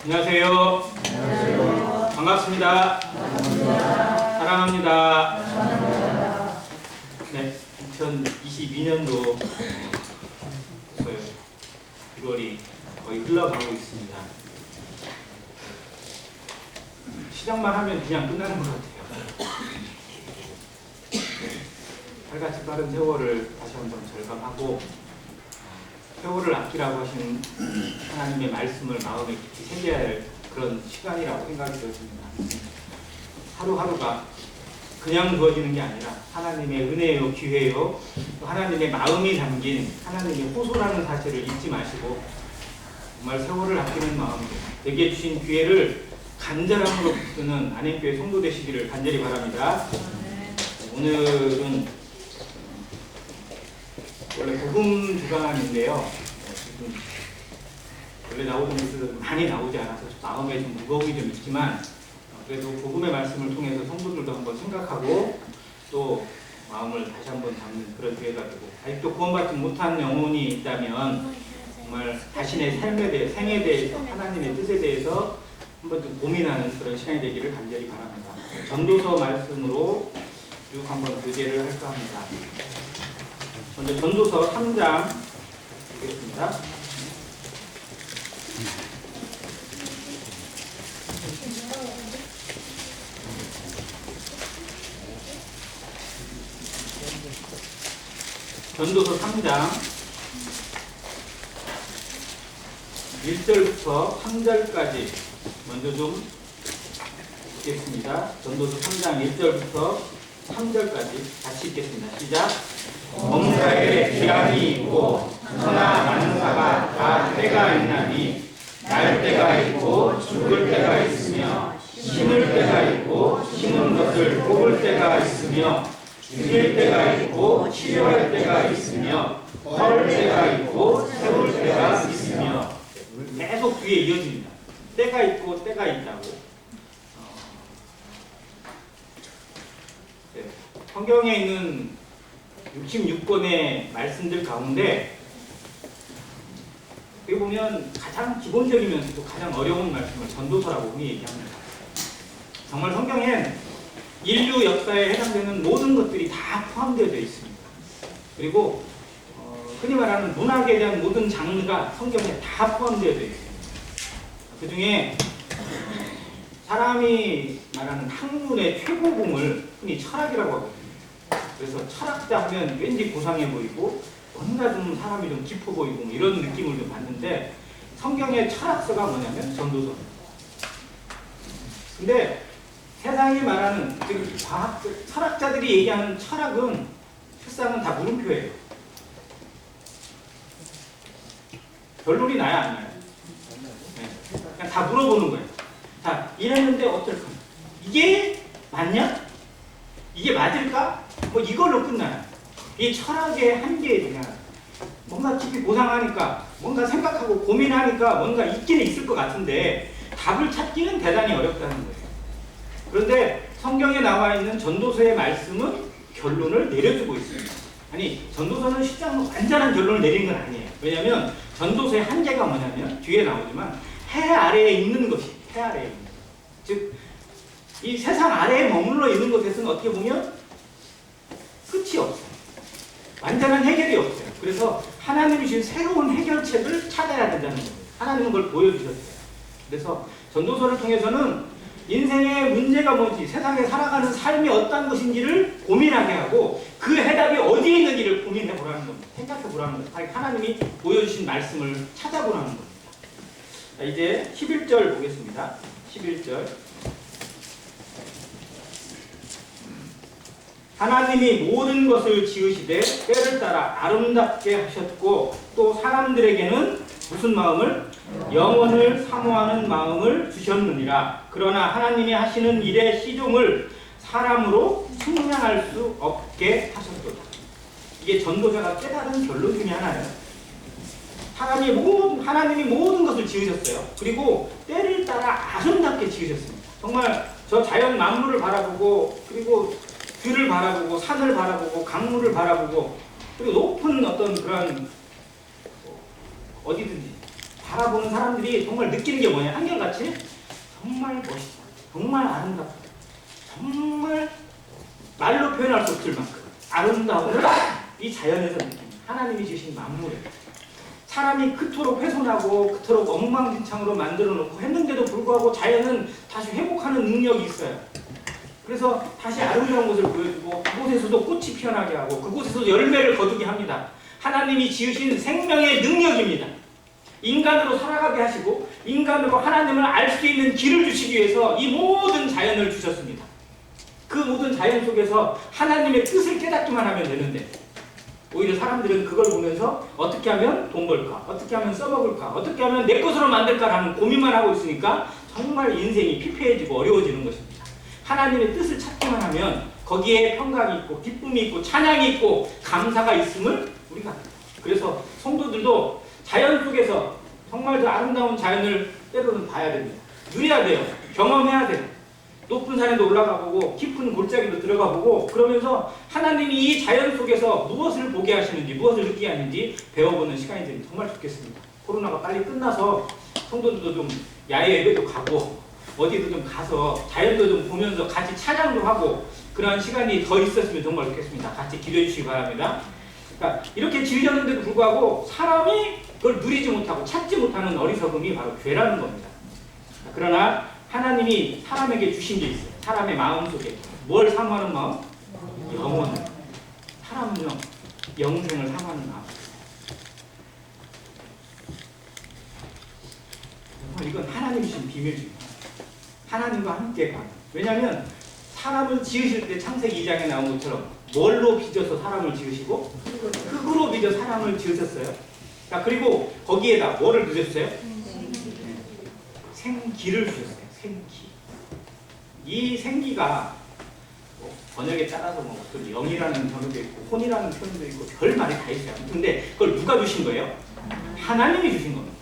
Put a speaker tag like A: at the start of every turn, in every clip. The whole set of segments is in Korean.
A: 안녕하세요. 안녕하세요. 반갑습니다. 사랑합니다. 네, 2022년도 1월이 거의 흘러가고 있습니다. 시작만 하면 그냥 끝나는 것 같아요. 칼같이 빠른 세월을 다시 한번 절감하고 세월을 아끼라고 하시는 하나님의 말씀을 마음에 깊이 새겨야 할 그런 시간이라고 생각이 되었습니다. 하루하루가 그냥 주어지는 게 아니라 하나님의 은혜요, 기회요, 또 하나님의 마음이 담긴 하나님의 호소라는 사실을 잊지 마시고 정말 세월을 아끼는 마음으로 내게 주신 기회를 간절함으로 붙드는 안행교회 성도 되시기를 간절히 바랍니다. 오늘은 원래 복음 주간인데요. 지금 원래 나오던 것들은 많이 나오지 않아서 마음에 좀 무거움이 좀 있지만 그래도 복음의 말씀을 통해서 성도들도 한번 생각하고 또 마음을 다시 한번 잡는 그런 기회가 되고 아직도 구원받지 못한 영혼이 있다면 정말 자신의 삶에 대해 생에 대해서 하나님의 뜻에 대해서 한번 좀 고민하는 그런 시간이 되기를 간절히 바랍니다. 전도서 말씀으로 쭉 한번 교제를 할까 합니다. 먼저 전도서 3장 보겠습니다. 전도서 3장 1절부터 3절까지 먼저 좀 읽겠습니다. 전도서 3장 1절부터 3절까지 같이 읽겠습니다. 시작! 범사에 기한이 있고 천하 만사가 다 때가 있나니 날 때가 있고 죽을 때가 있으며 심을 때가 있고 심은 것을 뽑을 때가 있으며 죽일 때가 있고 치료할 때가 있으며 헐 때가 있고 세울 때가 있으며 계속 뒤에 이어집니다. 때가 있고 때가 있다고. 성경에 있는 66권의 말씀들 가운데 여기 보면 가장 기본적이면서도 가장 어려운 말씀을 전도서라고 흔히 얘기합니다. 정말 성경엔 인류 역사에 해당되는 모든 것들이 다 포함되어 있습니다. 그리고 흔히 말하는 문학에 대한 모든 장르가 성경에 다 포함되어 있습니다. 그 중에 사람이 말하는 학문의 최고봉을 흔히 철학이라고 하거든요. 그래서 철학자 하면 왠지 고상해 보이고 뭔가 좀 사람이 좀 깊어 보이고 뭐 이런 느낌을 좀 받는데 성경의 철학서가 뭐냐면 전도서입니다. 근데 세상이 말하는 즉 철학자들이 얘기하는 철학은 실상은 다 물음표예요. 결론이 나야 안 나요? 네. 그냥 다 물어보는 거예요. 자, 이랬는데 어떨까? 이게 맞냐? 이게 맞을까? 뭐 이걸로 끝나요. 이 철학의 한계에 대한 뭔가 깊이 고상하니까 뭔가 생각하고 고민하니까 뭔가 있기는 있을 것 같은데 답을 찾기는 대단히 어렵다는 거예요. 그런데 성경에 나와 있는 전도서의 말씀은 결론을 내려주고 있습니다. 아니 전도서는 실제로 완전한 결론을 내린 건 아니에요. 왜냐하면 전도서의 한계가 뭐냐면 뒤에 나오지만 해 아래에 있는 것이 해 아래에 있는 것. 즉 이 세상 아래에 머물러 있는 것에서는 어떻게 보면 끝이 없어요. 완전한 해결이 없어요. 그래서 하나님이 주신 새로운 해결책을 찾아야 된다는 겁니다. 하나님은 그걸 보여주셨어요. 그래서 전도서를 통해서는 인생의 문제가 뭔지, 세상에 살아가는 삶이 어떤 것인지를 고민하게 하고 그 해답이 어디에 있는지를 고민해 보라는 겁니다. 생각해 보라는 겁니다. 하나님이 보여주신 말씀을 찾아보라는 겁니다. 자, 이제 11절 보겠습니다. 11절. 하나님이 모든 것을 지으시되 때를 따라 아름답게 하셨고 또 사람들에게는 무슨 마음을? 영원을 사모하는 마음을 주셨느니라. 그러나 하나님이 하시는 일의 시종을 사람으로 측량할 수 없게 하셨도다. 이게 전도자가 깨달은 결론 중에 하나예요. 하나님이 모든 것을 지으셨어요. 그리고 때를 따라 아름답게 지으셨습니다. 정말 저 자연 만물을 바라보고 그리고 들을 바라보고 산을 바라보고 강물을 바라보고 그리고 높은 어떤 그런 어디든지 바라보는 사람들이 정말 느끼는 게 뭐냐? 한결같이 정말 멋있다, 정말 아름답다, 정말 말로 표현할 수 없을 만큼 아름다움을 이 자연에서 느낍니다. 하나님이 주신 만물에 사람이 그토록 훼손하고 그토록 엉망진창으로 만들어 놓고 했는데도 불구하고 자연은 다시 회복하는 능력이 있어요. 그래서 다시 아름다운 것을 보여주고 그곳에서도 꽃이 피어나게 하고 그곳에서도 열매를 거두게 합니다. 하나님이 지으신 생명의 능력입니다. 인간으로 살아가게 하시고 인간으로 하나님을 알 수 있는 길을 주시기 위해서 이 모든 자연을 주셨습니다. 그 모든 자연 속에서 하나님의 뜻을 깨닫기만 하면 되는데 오히려 사람들은 그걸 보면서 어떻게 하면 돈 벌까? 어떻게 하면 써먹을까? 어떻게 하면 내 것으로 만들까라는 고민만 하고 있으니까 정말 인생이 피폐해지고 어려워지는 것입니다. 하나님의 뜻을 찾기만 하면 거기에 평강이 있고 기쁨이 있고 찬양이 있고 감사가 있음을 우리가 압니다. 그래서 성도들도 자연 속에서 정말 그 아름다운 자연을 때로는 봐야 됩니다. 누려야 돼요. 경험해야 돼요. 높은 산에도 올라가 보고 깊은 골짜기도 들어가 보고 그러면서 하나님이 이 자연 속에서 무엇을 보게 하시는지 무엇을 느끼게 하는지 배워보는 시간이 되면 정말 좋겠습니다. 코로나가 빨리 끝나서 성도들도 좀 야외 예배도 가고 어디도 좀 가서 자연도 좀 보면서 같이 찬양도 하고 그런 시간이 더 있었으면 정말 좋겠습니다. 같이 기도해 주시기 바랍니다. 그러니까 이렇게 지으셨는데도 불구하고 사람이 그걸 누리지 못하고 찾지 못하는 어리석음이 바로 죄라는 겁니다. 그러나 하나님이 사람에게 주신 게 있어요. 사람의 마음속에 뭘 사모하는 마음? 영혼을. 사람은요 영생을 사모하는 마음. 이건 하나님이 주신 비밀입니다. 하나님과 함께 가. 왜냐하면 사람을 지으실 때 창세기 2장에 나온 것처럼 뭘로 빚어서 사람을 지으시고 흙으로 빚어 사람을 지으셨어요. 자, 그리고 거기에다 뭐를 넣으셨어요? 생기를 주셨어요. 생기. 이 생기가 뭐 번역에 따라서 뭐 영이라는 단어도 있고 혼이라는 표현도 있고 별 말이 다 있어요. 근데 그걸 누가 주신 거예요? 하나님이 주신 겁니다.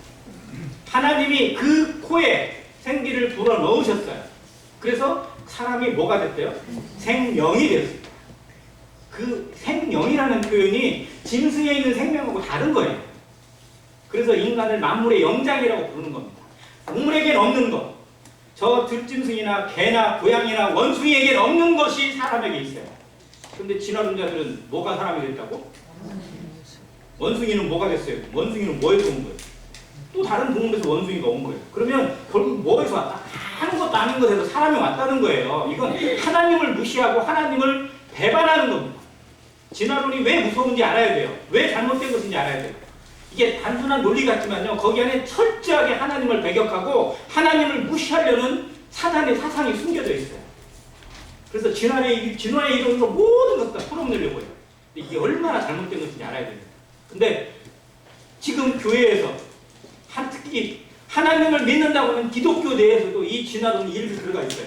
A: 하나님이 그 코에 생기를 불어 넣으셨어요. 그래서 사람이 뭐가 됐대요? 생명이 되었어요. 그 생명이라는 표현이 짐승에 있는 생명하고 다른 거예요. 그래서 인간을 만물의 영장이라고 부르는 겁니다. 동물에겐 없는 것, 저 들짐승이나 개나 고양이나 원숭이에겐 없는 것이 사람에게 있어요. 근데 진화론자들은 뭐가 사람이 됐다고? 원숭이는 뭐가 됐어요? 원숭이는 뭐에서 온 거예요? 또 다른 동물에서 원숭이가 온 거예요. 그러면 결국 뭐에서 왔다? 아무것도 아닌 것에서 사람이 왔다는 거예요. 이건 하나님을 무시하고 하나님을 배반하는 겁니다. 진화론이 왜 무서운지 알아야 돼요. 왜 잘못된 것인지 알아야 돼요. 이게 단순한 논리 같지만요. 거기 안에 철저하게 하나님을 배격하고 하나님을 무시하려는 사단의 사상이 숨겨져 있어요. 그래서 진화의 이론으로 모든 것을 다 풀어내려고 해요. 근데 이게 얼마나 잘못된 것인지 알아야 됩니다. 근데 지금 교회에서 특히 하나님을 믿는다고 하는 기독교 내에서도 이 진화론이 일부 들어가 있어요.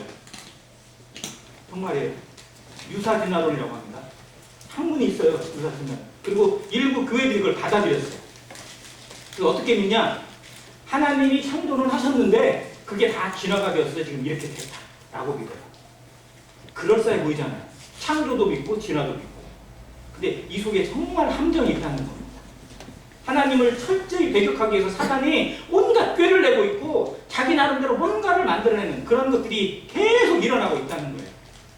A: 정말이에요. 유사 진화론이라고 합니다. 학문이 있어요. 유사 진화론. 그리고 일부 교회들이 그걸 받아들였어요. 그래서 어떻게 믿냐? 하나님이 창조는 하셨는데 그게 다 진화가 되었어요. 지금 이렇게 됐다라고 믿어요. 그럴싸해 보이잖아요. 창조도 믿고 진화도 믿고. 근데 이 속에 정말 함정이 있다는 겁니다. 하나님을 철저히 배격하기 위해서 사단이 온갖 꾀를 내고 있고 자기 나름대로 뭔가를 만들어내는 그런 것들이 계속 일어나고 있다는 거예요.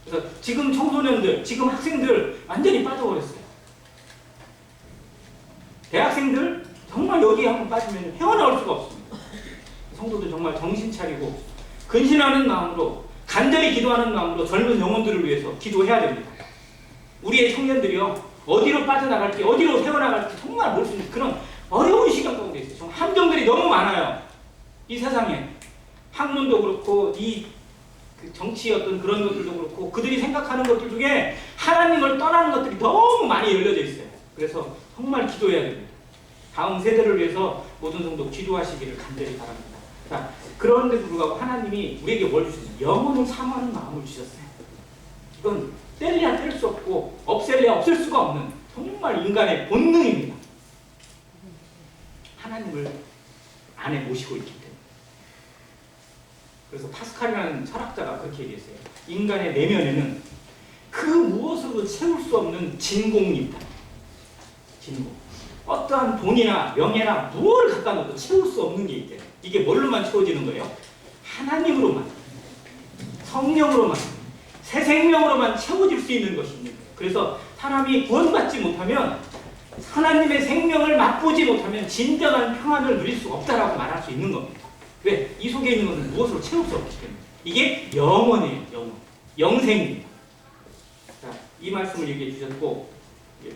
A: 그래서 지금 청소년들, 지금 학생들 완전히 빠져버렸어요. 대학생들 정말 여기에 한번 빠지면 헤어나올 수가 없습니다. 성도들 정말 정신 차리고 근신하는 마음으로 간절히 기도하는 마음으로 젊은 영혼들을 위해서 기도해야 됩니다. 우리의 청년들이요. 어디로 빠져나갈지 어디로 새어나갈지 정말 모를 수 있는 그런 어려운 시간 가운데 있어요. 정말 함정들이 너무 많아요. 이 세상에 학문도 그렇고 이 정치의 어떤 그런 것들도 그렇고 그들이 생각하는 것들 중에 하나님을 떠나는 것들이 너무 많이 열려져 있어요. 그래서 정말 기도해야 됩니다. 다음 세대를 위해서 모든 성도 기도하시기를 간절히 바랍니다. 자, 그런데도 불구하고 하나님이 우리에게 뭘 주셨어요? 영혼을 사모하는 마음을 주셨어요. 이건 뗄래야 뗄 수 없고 없앨래야 없앨 수가 없는 정말 인간의 본능입니다. 하나님을 안에 모시고 있기 때문에. 그래서 파스칼이라는 철학자가 그렇게 얘기했어요. 인간의 내면에는 그 무엇으로도 채울 수 없는 진공이 있다. 진공. 어떠한 돈이나 명예나 무엇을 갖다 놓아도 채울 수 없는 게 있대요. 이게 뭘로만 채워지는 거예요? 하나님으로만, 성령으로만, 새 생명으로만 채워질 수 있는 것이 있는 거예요. 그래서 사람이 구원받지 못하면, 하나님의 생명을 맛보지 못하면 진정한 평안을 누릴 수가 없다라고 말할 수 있는 겁니다. 왜? 이 속에 있는 것은 무엇으로 채울 수 없기 때문에. 이게 영원이에요. 영원. 영생입니다. 자, 이 말씀을 얘기해 주셨고,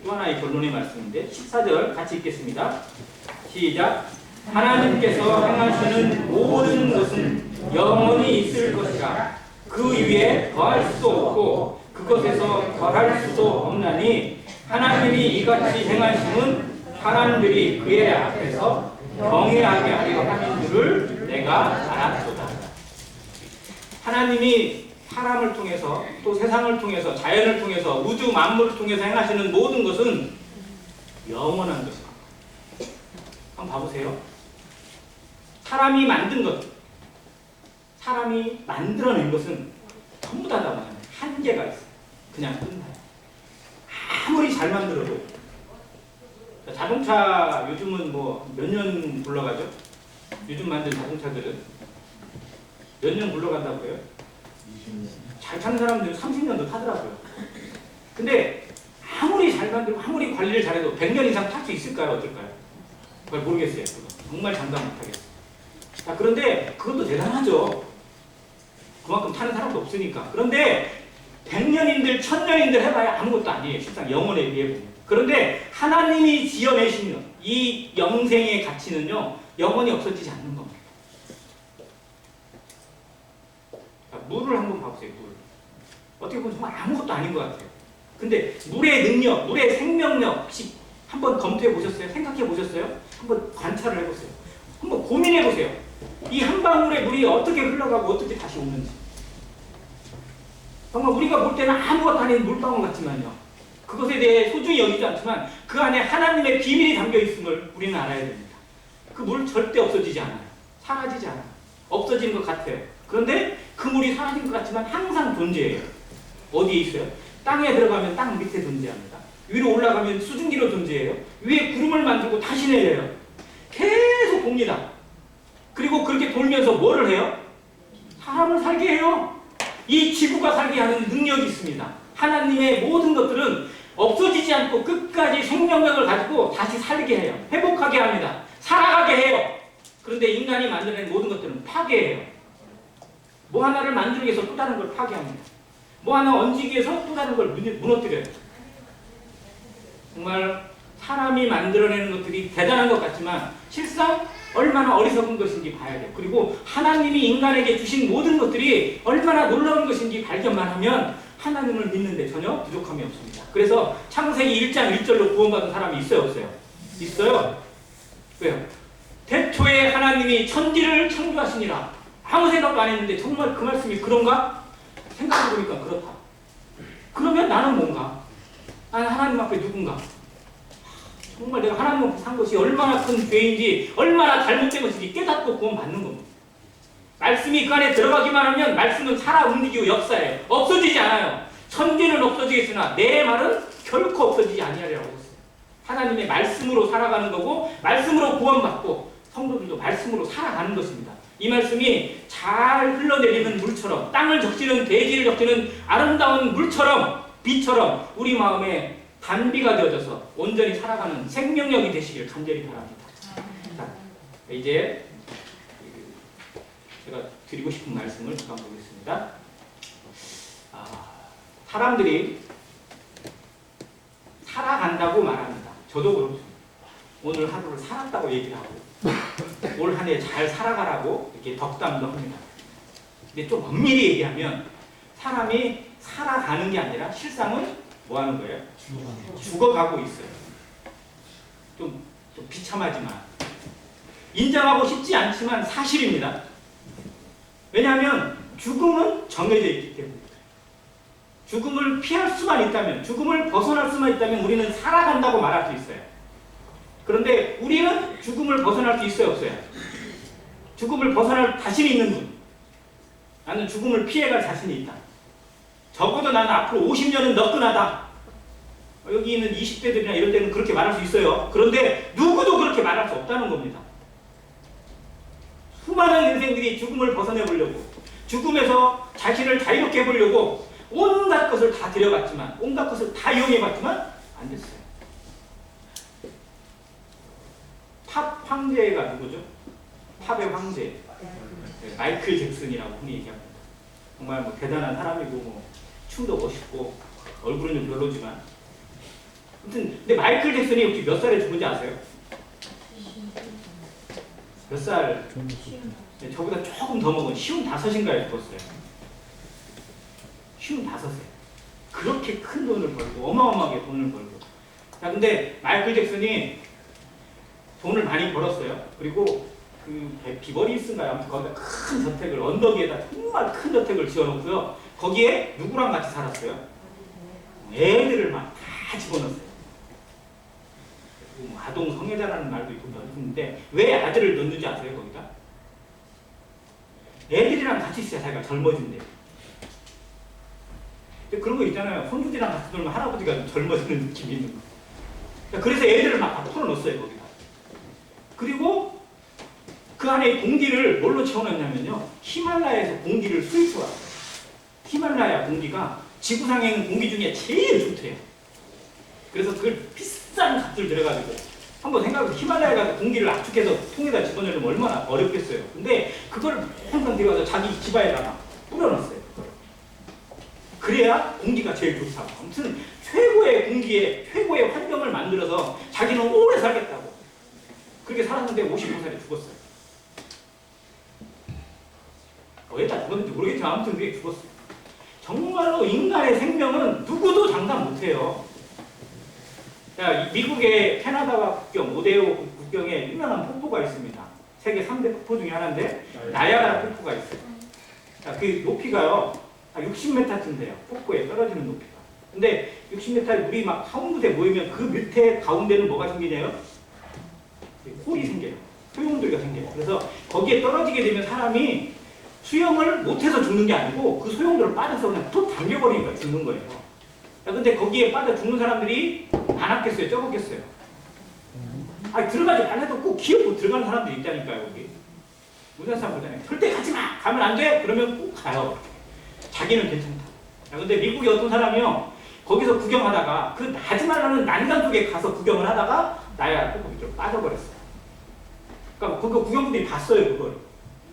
A: 또 하나의 결론의 말씀인데 14절 같이 읽겠습니다. 시작. 하나님께서 행하시는 모든 것은 영원히 있을 것이라 그 위에 더할 수도 없고 그것에서 덜할 수도 없나니 하나님이 이같이 행하심은 사람들이 그의 앞에서 경외하게 하려 하는 줄을 내가 알았도다. 하나님이 사람을 통해서 또 세상을 통해서 자연을 통해서 우주 만물을 통해서 행하시는 모든 것은 영원한 것입니다. 한번 봐보세요. 사람이 만든 것, 사람이 만들어낸 것은 전부 다 한계가 있어요. 그냥 끝나요. 아무리 잘 만들어도. 자동차 요즘은 뭐 몇 년 굴러가죠? 요즘 만든 자동차들은 몇 년 굴러간다고요? 잘 타는 사람들은 30년도 타더라고요. 근데 아무리 잘 만들고 아무리 관리를 잘해도 100년 이상 탈 수 있을까요? 어떨까요? 그걸 모르겠어요. 그거. 정말 장담 못하겠어요. 자, 그런데 그것도 대단하죠. 그만큼 타는 사람도 없으니까. 그런데 100년인들 1000년인들 해봐야 아무것도 아니에요. 실상 영혼에 비해 보면. 그런데 하나님이 지어내시는 이 영생의 가치는요, 영원히 없어지지 않는 겁니다. 자, 물을 한번 봐보세요. 물. 어떻게 보면 정말 아무것도 아닌 것 같아요. 근데 물의 능력, 물의 생명력 혹시 한번 검토해 보셨어요? 생각해 보셨어요? 한번 관찰을 해보세요. 한번 고민해 보세요. 이 한 방울의 물이 어떻게 흘러가고 어떻게 다시 오는지. 정말 우리가 볼 때는 아무것도 아닌 물방울 같지만요, 그것에 대해 소중히 여기지 않지만 그 안에 하나님의 비밀이 담겨 있음을 우리는 알아야 됩니다. 그 물 절대 없어지지 않아요. 사라지지 않아요. 없어지는 것 같아요. 그런데 그 물이 사라진 것 같지만 항상 존재해요. 어디에 있어요? 땅에 들어가면 땅 밑에 존재합니다. 위로 올라가면 수증기로 존재해요. 위에 구름을 만들고 다시 내려요. 계속 돕니다. 그리고 그렇게 돌면서 뭐를 해요? 사람을 살게 해요. 이 지구가 살게 하는 능력이 있습니다. 하나님의 모든 것들은 없어지지 않고 끝까지 생명력을 가지고 다시 살게 해요. 회복하게 합니다. 살아가게 해요. 그런데 인간이 만들어낸 모든 것들은 파괴해요. 뭐 하나를 만들기 위해서 또 다른 걸 파괴합니다. 뭐 하나 얹기 위해서 또 다른 걸 무너뜨려요. 정말 사람이 만들어내는 것들이 대단한 것 같지만 실상 얼마나 어리석은 것인지 봐야 돼요. 그리고 하나님이 인간에게 주신 모든 것들이 얼마나 놀라운 것인지 발견만 하면 하나님을 믿는데 전혀 부족함이 없습니다. 그래서 창세기 1장 1절로 구원받은 사람이 있어요, 없어요? 있어요. 왜요? 태초에 하나님이 천지를 창조하시니라. 아무 생각도 안 했는데 정말 그 말씀이 그런가? 생각해보니까 그렇다. 그러면 나는 뭔가? 나는 하나님 앞에 누군가? 정말 내가 하나님 앞에 산 것이 얼마나 큰 죄인지, 얼마나 잘못된 것인지 깨닫고 구원받는 겁니다. 말씀이 그 안에 들어가기만 하면 말씀은 살아 움직이고 역사해요. 없어지지 않아요. 천지는 없어지겠으나 내 말은 결코 없어지지 아니하리라고 했어요. 하나님의 말씀으로 살아가는 거고, 말씀으로 구원받고 성도들도 말씀으로 살아가는 것입니다. 이 말씀이 잘 흘러내리는 물처럼, 땅을 적시는, 대지를 적시는 아름다운 물처럼, 비처럼 우리 마음에 단비가 되어져서 온전히 살아가는 생명력이 되시길 간절히 바랍니다. 자, 이제 제가 드리고 싶은 말씀을 잠깐 보겠습니다. 사람들이 살아간다고 말합니다. 저도 그렇습니다. 오늘 하루를 살았다고 얘기를 하고 올 한 해 잘 살아가라고 이렇게 덕담도 합니다. 근데 좀 엄밀히 얘기하면 사람이 살아가는 게 아니라 실상은 뭐 하는 거예요? 죽어가고 있어요. 좀 비참하지만 인정하고 싶지 않지만 사실입니다. 왜냐하면 죽음은 정해져 있기 때문에. 죽음을 피할 수만 있다면, 죽음을 벗어날 수만 있다면 우리는 살아간다고 말할 수 있어요. 그런데 우리는 죽음을 벗어날 수 있어요, 없어요? 죽음을 벗어날 자신이 있는 분. 나는 죽음을 피해갈 자신이 있다. 적어도 나는 앞으로 50년은 너끈하다. 여기 있는 20대들이나 이럴 때는 그렇게 말할 수 있어요. 그런데 누구도 그렇게 말할 수 없다는 겁니다. 수많은 인생들이 죽음을 벗어내 보려고, 죽음에서 자신을 자유롭게 해보려고 온갖 것을 다 들여봤지만, 온갖 것을 다 이용해봤지만 안 됐어요. 팝 황제가 누구죠? 팝의 황제, 마이클 잭슨이라고 흔히 얘기합니다. 정말 뭐 대단한 사람이고, 뭐 춤도 멋있고, 얼굴은 좀 별로지만, 아무튼 근데 마이클 잭슨이 혹시 몇 살에 죽은지 아세요? 몇 살? 네, 저보다 조금 더 먹은 55인가에 죽었어요. 55세. 그렇게 큰 돈을 벌고, 어마어마하게 돈을 벌고. 자, 근데 마이클 잭슨이 돈을 많이 벌었어요. 그리고 그 비버리스인가요? 아무튼 거기다 큰 저택을, 언덕 위에다 정말 큰 저택을 지어놓고요. 거기에 누구랑 같이 살았어요? 애들을 막 다 집어넣었어요. 뭐 아동 성애자라는 말도 있는데 왜 아들을 넣는지 아세요? 거기다? 애들이랑 같이 있어야 자기가 젊어진대. 그런 거 있잖아요. 손주들이랑 같이 놀면 할아버지가 좀 젊어지는 느낌이 있는 거. 그래서 애들을 막 다 풀어놓았어요, 거기다. 그리고 그 안에 공기를 뭘로 채워놨냐면요. 히말라야에서 공기를 수입해왔어요. 히말라야 공기가 지구상에 있는 공기 중에 제일 좋대요. 그래서 그걸 비싼 값을 들여가지고 한번 생각해보세요. 히말라야 가서 공기를 압축해서 통에다 집어넣으면 얼마나 어렵겠어요. 근데 그걸 항상 들여가서 자기 집안에다가 뿌려놨어요. 그래야 공기가 제일 좋다고. 아무튼 최고의 공기에 최고의 환경을 만들어서 자기는 오래 살겠다고. 그렇게 살았는데 55살에 죽었어요. 왜다 죽었는지 모르겠지만 아무튼 그게 죽었어요. 정말로 인간의 생명은 누구도 장담 못해요. 자, 미국의 캐나다와 국경, 오데오 국경에 유명한 폭포가 있습니다. 세계 3대 폭포 중에 하나인데 나야가라 폭포가 있어요. 자, 그 높이가요 60m쯤 돼요. 폭포에 떨어지는 높이가. 근데 60m에 물이 막 한 무대 모이면 그 밑에 가운데는 뭐가 생기냐요? 홀이 생겨요. 소용돌이가 생겨요. 그래서 거기에 떨어지게 되면 사람이 수영을 못해서 죽는 게 아니고 그 소용돌을 빠져서 그냥 툭 당겨버리니까 죽는 거예요. 자, 근데 거기에 빠져 죽는 사람들이 많았겠어요? 적었겠어요? 아니, 들어가지 말라도 꼭 기어코 들어가는 사람들이 있다니까요, 거기. 우리나라 사람 그러잖아요. 절대 가지 마! 가면 안 돼! 그러면 꼭 가요. 자기는 괜찮다. 자, 근데 미국의 어떤 사람이요, 거기서 구경하다가 그 나지말라는 난간 쪽에 가서 구경을 하다가 나야 폭포 밑으로 빠져버렸어요. 그러니까 그거 구경꾼들이 봤어요, 그걸.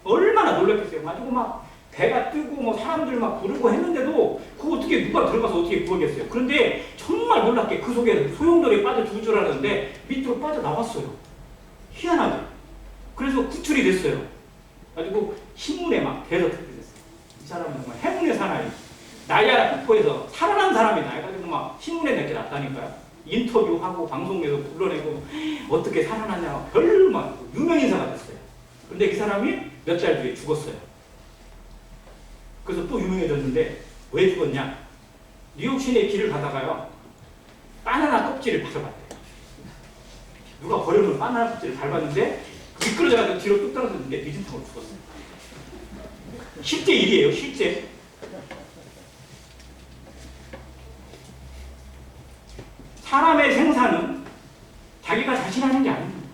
A: 얼마나 놀랐겠어요. 가지고 막 배가 뜨고 뭐 사람들 막 부르고 했는데도 그거 어떻게 누가 들어가서 어떻게 구하겠어요. 그런데 정말 놀랍게 그 속에 소용돌이에 빠져 죽을 줄 알았는데 밑으로 빠져 나왔어요. 희한하게. 그래서 구출이 됐어요. 가지고 신문에 막 대서특필 됐어요. 이 사람은 정말 행운의 사나이. 나야라 폭포에서 살아난 사람이다. 해가지고 막 신문에 내게 났다니까요. 인터뷰하고 방송에서 불러내고 어떻게 살아났냐. 별만 유명인사가 됐어요. 그런데 그 사람이 몇 달 뒤에 죽었어요. 그래서 또 유명해졌는데 왜 죽었냐? 뉴욕 시내 길을 가다가요 바나나 껍질을 밟아봤대요. 누가 버려놓은 바나나 껍질을 밟았는데 미끄러져가지고 뒤로 뚝 떨어졌는데 뒤진탕으로 죽었어요. 실제 일이에요. 실제. 사람의 생사는 자기가 자신 하는 게 아닙니다.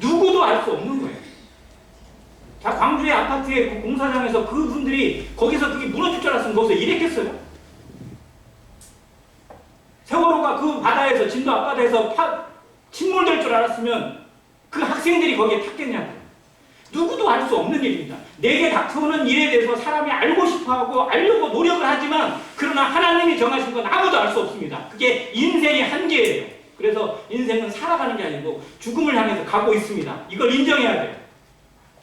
A: 누구도 알 수 없는 거예요. 자, 광주의 아파트의 그 공사장에서 그분들이 거기서 그게 무너질 줄 알았으면 거기서 일했겠어요? 세월호가 그 바다에서, 진도 앞바다에서 침몰될 줄 알았으면 그 학생들이 거기에 탔겠냐고요. 누구도 알 수 없는 일입니다. 내게 닥쳐오는 일에 대해서 사람이 알고 싶어하고 알려고 노력을 하지만 그러나 하나님이 정하신 건 아무도 알 수 없습니다. 그게 인생의 한계예요. 그래서 인생은 살아가는 게 아니고 죽음을 향해서 가고 있습니다. 이걸 인정해야 돼요.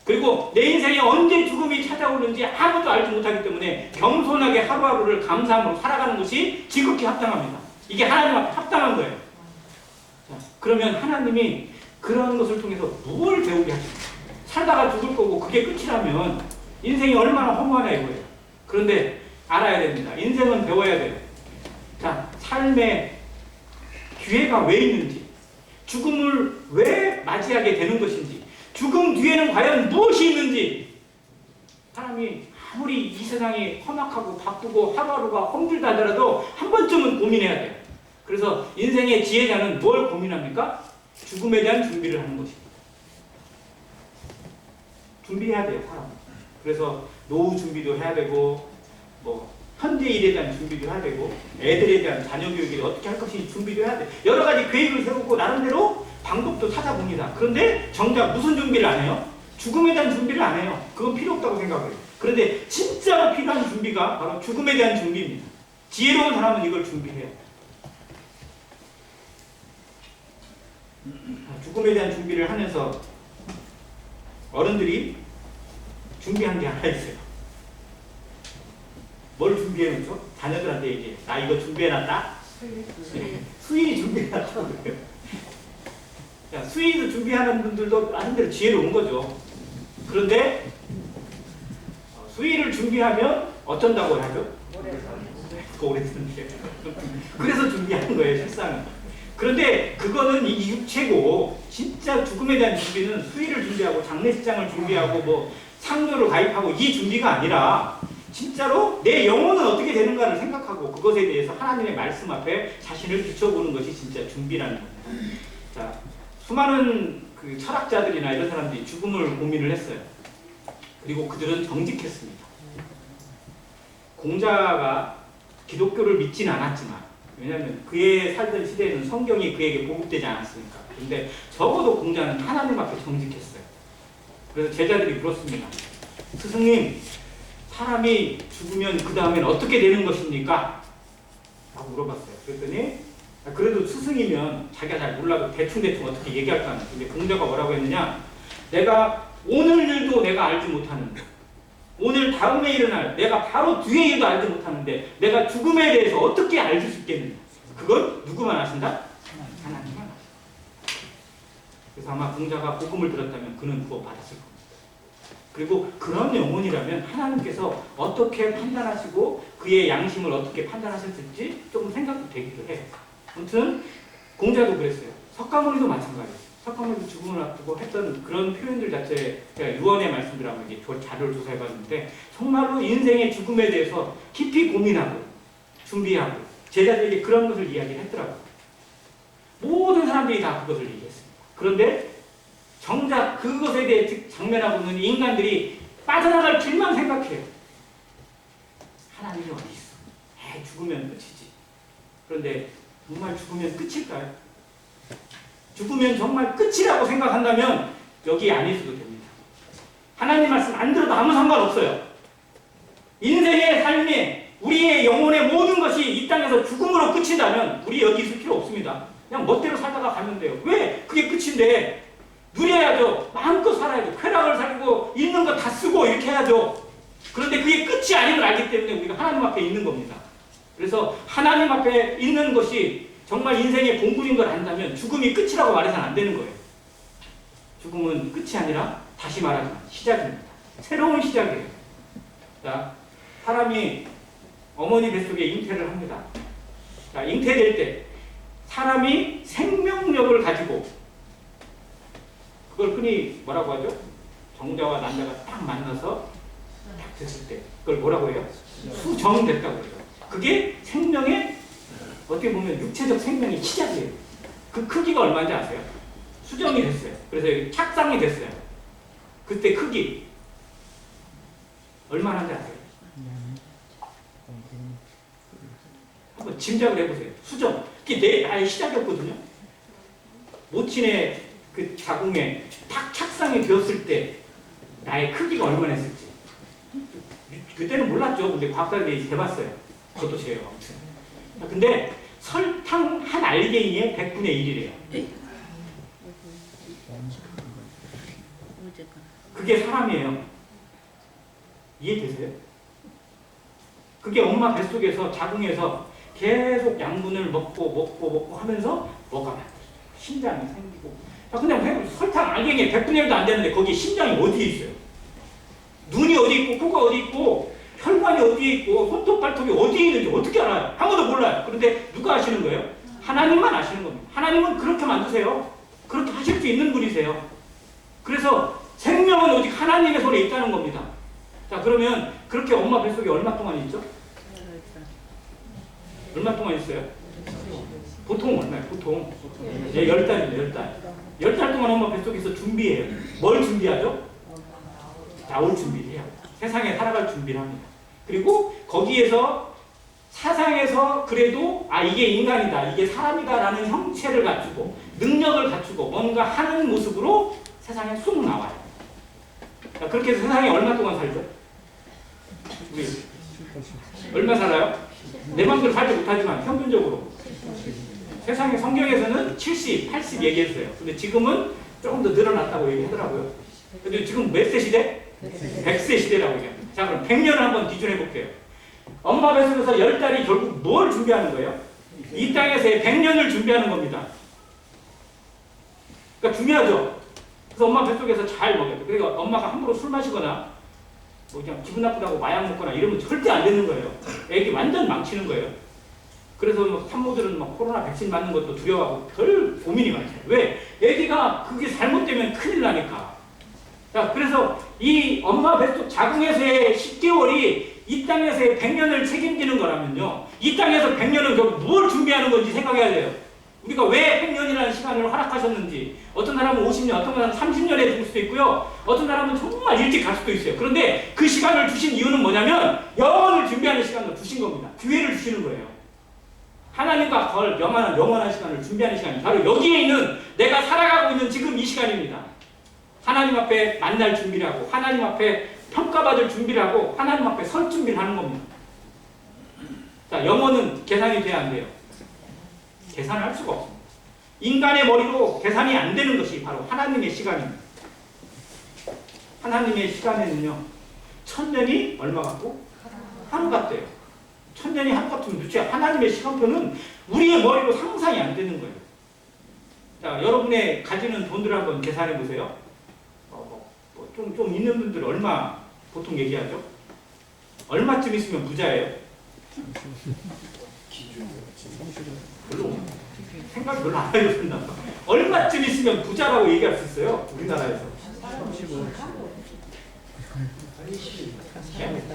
A: 그리고 내 인생에 언제 죽음이 찾아오는지 아무도 알지 못하기 때문에 겸손하게 하루하루를 감사함으로 살아가는 것이 지극히 합당합니다. 이게 하나님 앞에 합당한 거예요. 자, 그러면 하나님이 그런 것을 통해서 무엇을 배우게 하십니까? 살다가 죽을 거고 그게 끝이라면 인생이 얼마나 허무하냐 이거예요. 그런데 알아야 됩니다. 인생은 배워야 돼요. 자, 삶의 기회가 왜 있는지, 죽음을 왜 맞이하게 되는 것인지, 죽음 뒤에는 과연 무엇이 있는지, 사람이 아무리 이 세상이 험악하고 바쁘고 하루하루가 험들다 하더라도 한 번쯤은 고민해야 돼요. 그래서 인생의 지혜자는 뭘 고민합니까? 죽음에 대한 준비를 하는 것입니다. 준비해야 돼요, 사람. 그래서 노후 준비도 해야 되고, 뭐 현재 일에 대한 준비도 해야 되고, 애들에 대한 자녀 교육을 어떻게 할 것인지 준비도 해야 돼. 여러 가지 계획을 세우고 나름대로 방법도 찾아봅니다. 그런데 정작 무슨 준비를 안 해요? 죽음에 대한 준비를 안 해요. 그건 필요 없다고 생각해요. 그런데 진짜로 필요한 준비가 바로 죽음에 대한 준비입니다. 지혜로운 사람은 이걸 준비해요. 죽음에 대한 준비를 하면서 어른들이 준비한 게 하나 있어요. 뭘 준비해놓죠? 자녀들한테 얘기해요. 나 이거 준비해놨다? 수의 준비해놨다고 그래요. 수의도 준비하는 분들도 나름대로 지혜로운 거죠. 그런데 수의를 준비하면 어쩐다고 하죠? 오래 쓰는데. 그래서 준비하는 거예요, 실상은. 그런데 그거는 이 육체고, 진짜 죽음에 대한 준비는 수의를 준비하고 장례식장을 준비하고 뭐 상료를 가입하고 이 준비가 아니라 진짜로 내 영혼은 어떻게 되는가를 생각하고 그것에 대해서 하나님의 말씀 앞에 자신을 비춰보는 것이 진짜 준비라는 겁니다. 자, 수많은 그 철학자들이나 이런 사람들이 죽음을 고민을 했어요. 그리고 그들은 정직했습니다. 공자가 기독교를 믿지는 않았지만, 왜냐하면 그의 살던 시대에는 성경이 그에게 보급되지 않았으니까. 근데 적어도 공자는 하나님 앞에 정직했어요. 그래서 제자들이 물었습니다. 스승님, 사람이 죽으면 그 다음엔 어떻게 되는 것입니까? 라고 물어봤어요. 그랬더니 그래도 스승이면 자기가 잘 몰라도 대충대충 어떻게 얘기할 거 아니에요. 근데 공자가 뭐라고 했느냐, 내가 오늘 일도 내가 알지 못하는데, 오늘 다음에 일어날 내가 바로 뒤에 일도 알지 못하는데 내가 죽음에 대해서 어떻게 알 수 있겠느냐. 그건 누구만 아신다? 하나님만 아신다. 그래서 아마 공자가 복음을 들었다면 그는 구원 받았을 겁니다. 그리고 그런 영혼이라면 하나님께서 어떻게 판단하시고 그의 양심을 어떻게 판단하셨을지 조금 생각도 되기도 해요. 아무튼 공자도 그랬어요. 석가모니도 마찬가지예요. 석가모니도 죽음을 앞두고 했던 그런 표현들 자체, 제가 유언의 말씀들하고 이제 자료를 조사해봤는데 정말로 인생의 죽음에 대해서 깊이 고민하고 준비하고 제자들에게 그런 것을 이야기를 했더라고요. 모든 사람들이 다 그것을 얘기했습니다. 그런데 정작 그것에 대해 장면하고 있는 인간들이 빠져나갈 길만 생각해요. 하나님이 어디 있어? 죽으면 끝이지. 그런데 정말 죽으면 끝일까요? 죽으면 정말 끝이라고 생각한다면 여기 안 있어도 됩니다. 하나님 말씀 안 들어도 아무 상관없어요. 인생의 삶에 우리의 영혼의 모든 것이 이 땅에서 죽음으로 끝인다면 우리 여기 있을 필요 없습니다. 그냥 멋대로 살다가 가면 돼요. 왜? 그게 끝인데 누려야죠. 마음껏 살아야죠. 쾌락을 살고 있는 거 다 쓰고 이렇게 해야죠. 그런데 그게 끝이 아닌 걸 알기 때문에 우리가 하나님 앞에 있는 겁니다. 그래서 하나님 앞에 있는 것이 정말 인생의 본분인 걸 안다면 죽음이 끝이라고 말해서는 안 되는 거예요. 죽음은 끝이 아니라 다시 말하지만 시작입니다. 새로운 시작이에요. 자, 사람이 어머니 뱃속에 잉태를 합니다. 자, 잉태될 때 사람이 생명력을 가지고, 그걸 흔히 뭐라고 하죠? 정자와 난자가 딱 만나서 딱 됐을 때 그걸 뭐라고 해요? 수정됐다고 그래요. 그게 생명의 어떻게 보면 육체적 생명의 시작이에요. 그 크기가 얼마인지 아세요? 수정이 됐어요. 그래서 착상이 됐어요. 그때 크기 얼마나인지 아세요? 한번 짐작을 해보세요. 수정. 그게 내 나의 시작이었거든요. 모친의 그 자궁에 딱 착상이 되었을 때 나의 크기가 얼마나 했을지. 그때는 몰랐죠. 근데 과학자들이 해봤어요. 그것도 제요. 아무튼. 근데 설탕 한 알갱이의 100분의 1이래요. 그게 사람이에요. 이해되세요? 그게 엄마 뱃속에서 자궁에서 계속 양분을 먹고 하면서 뭐가 만들어져요. 심장이 생기고. 그냥 설탕 알갱이에 100분의 1도 안 되는데 거기에 심장이 어디에 있어요? 눈이 어디 있고 코가 어디 있고 혈관이 어디에 있고 손톱 발톱이 어디에 있는지 어떻게 알아요? 아무도 몰라요. 그런데 누가 아시는 거예요? 하나님만 아시는 겁니다. 하나님은 그렇게 만드세요. 그렇게 하실 수 있는 분이세요. 그래서 생명은 오직 하나님의 손에 있다는 겁니다. 자, 그러면 그렇게 엄마 뱃속에 얼마 동안 있죠? 얼마 동안 있어요? 보통 얼마예요? 보통 10달입니다. 10달. 10달 동안 엄마 뱃속에서 준비해요. 뭘 준비하죠? 나올 준비를 해요. 세상에 살아갈 준비를 합니다. 그리고 거기에서 사상에서 그래도 이게 인간이다, 이게 사람이다라는 형체를 갖추고 능력을 갖추고 뭔가 하는 모습으로 세상에 쑥 나와요. 자, 그렇게 해서 세상에 얼마 동안 살죠? 우리 얼마 살아요? 내 맘대로 살지 못하지만 평균적으로 세상에 성경에서는 70, 80 얘기했어요. 근데 지금은 조금 더 늘어났다고 얘기하더라고요. 근데 지금 몇 세 시대? 100세 시대라고 얘기합니다. 자, 그럼 100년을 한번 기준해 볼게요. 엄마 뱃속에서 10달이 결국 뭘 준비하는 거예요? 이 땅에서의 100년을 준비하는 겁니다. 그러니까 중요하죠. 그래서 엄마 뱃속에서 잘 먹여요. 그러니까 엄마가 함부로 술 마시거나 뭐 그냥 기분 나쁘다고 마약 먹거나 이러면 절대 안 되는 거예요. 애기 완전 망치는 거예요. 그래서 뭐 산모들은 막 코로나 백신 맞는 것도 두려워하고 별 고민이 많잖아요. 왜? 애기가 그게 잘못되면 큰일 나니까. 자, 그래서 이 엄마 뱃속 자궁에서의 10개월이 이 땅에서의 100년을 책임지는 거라면요, 이 땅에서 100년은 결국 뭘 준비하는 건지 생각해야 돼요. 우리가 왜 100년이라는 시간을 허락하셨는지. 어떤 사람은 50년, 어떤 사람은 30년에 죽을 수도 있고요, 어떤 사람은 정말 일찍 갈 수도 있어요. 그런데 그 시간을 주신 이유는 뭐냐면 영혼을 준비하는 시간을 주신 겁니다. 기회를 주시는 거예요. 하나님과 걸 영원한 시간을 준비하는 시간이 바로 여기에 있는, 내가 살아가고 있는 지금 이 시간입니다. 하나님 앞에 만날 준비를 하고, 하나님 앞에 평가받을 준비를 하고, 하나님 앞에 설 준비를 하는 겁니다. 자, 영혼은 계산이 돼야 안 돼요. 계산할 수가 없습니다. 인간의 머리로 계산이 안 되는 것이 바로 하나님의 시간입니다. 하나님의 시간에는요, 1000년이 얼마 같고? 하루 같대요. 1000년이 하루 같으면 도대체 하나님의 시간표는 우리의 머리로 상상이 안 되는 거예요. 자, 여러분의 가지는 돈들을 한번 계산해 보세요. 좀 있는 분들 얼마 보통 얘기하죠? 얼마쯤 있으면 부자예요? 별로 생각이 별로 안 해요. 얼마쯤 있으면 부자라고 얘기할 수 있어요? 우리나라에서